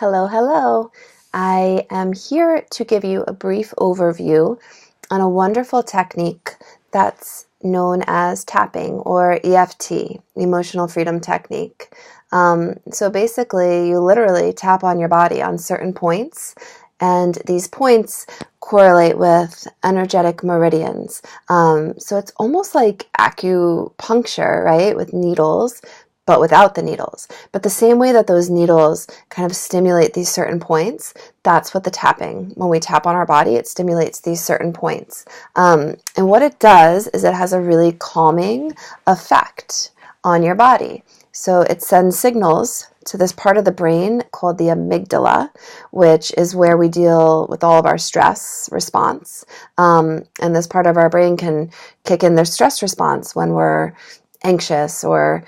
Hello, hello. I am here to give you a brief overview on a wonderful technique that's known as tapping, or EFT, Emotional Freedom Technique. So basically, you literally tap on your body on certain points, and these points correlate with energetic meridians. So it's almost like acupuncture, right, with needles, but without the needles. But the same way that those needles kind of stimulate these certain points, that's what the tapping, when we tap on our body, it stimulates these certain points. And what it does is it has a really calming effect on your body. So it sends signals to this part of the brain called the amygdala, which is where we deal with all of our stress response. And this part of our brain can kick in their stress response when we're anxious or,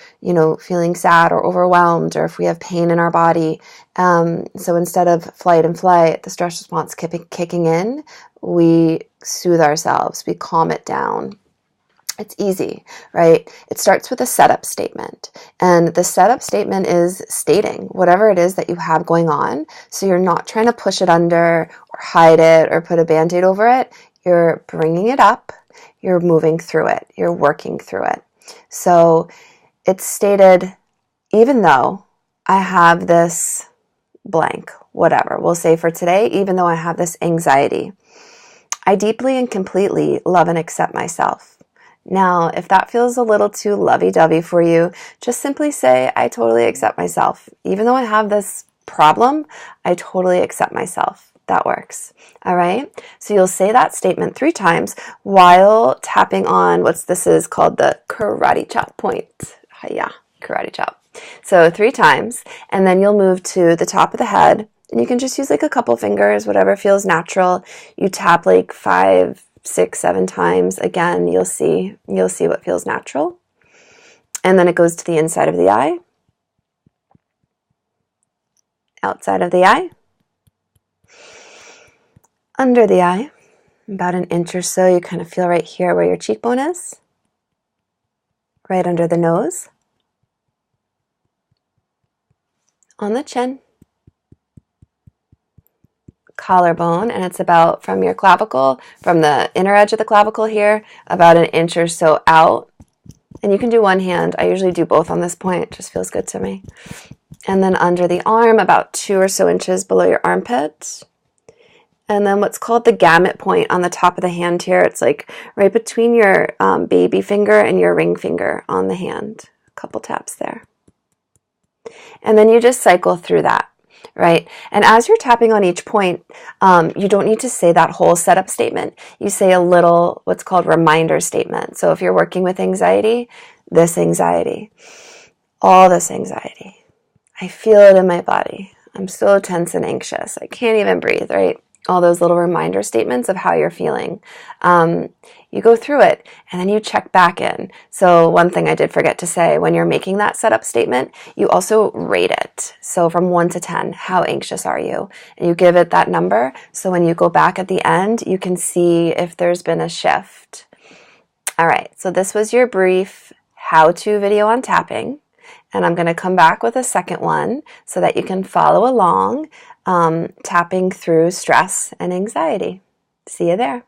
feeling sad or overwhelmed, or if we have pain in our body. So instead of flight and flight, the stress response kicking in, we soothe ourselves, we calm it down. It's easy, right? It starts with a setup statement. And the setup statement is stating whatever it is that you have going on. So you're not trying to push it under or hide it or put a Band-Aid over it. You're bringing it up. You're moving through it. You're working through it. So it's stated, even though I have this blank, whatever, we'll say for today, even though I have this anxiety, I deeply and completely love and accept myself. Now, if that feels a little too lovey-dovey for you, just simply say, I totally accept myself. Even though I have this problem, I totally accept myself. That works. All right. So you'll say that statement 3 times while tapping on this is called the karate chop point. Yeah, karate chop. So 3 times, and then you'll move to the top of the head, and you can just use like a couple fingers, whatever feels natural. You tap like 5, 6, 7 times. Again, you'll see what feels natural. And then it goes to the inside of the eye, outside of the eye, under the eye, about an inch or so. You kind of feel right here where your cheekbone is, right under the nose, on the chin, collarbone, and it's about from your clavicle, from the inner edge of the clavicle here, about an inch or so out. And you can do one hand. I usually do both on this point. It just feels good to me. And then under the arm, about 2 or so inches below your armpit. And then what's called the gamut point on the top of the hand here. It's like right between your baby finger and your ring finger on the hand. A couple taps there. And then you just cycle through that, right? And as you're tapping on each point, you don't need to say that whole setup statement. You say a little what's called reminder statement. So if you're working with anxiety, this anxiety, all this anxiety, I feel it in my body. I'm so tense and anxious. I can't even breathe, right? All those little reminder statements of how you're feeling. You go through it and then you check back in. So one thing I did forget to say, when you're making that setup statement, you also rate it. So from 1 to 10, how anxious are you? And you give it that number. So when you go back at the end, you can see if there's been a shift. All right, so this was your brief how-to video on tapping. And I'm going to come back with a second one so that you can follow along, tapping through stress and anxiety. See you there.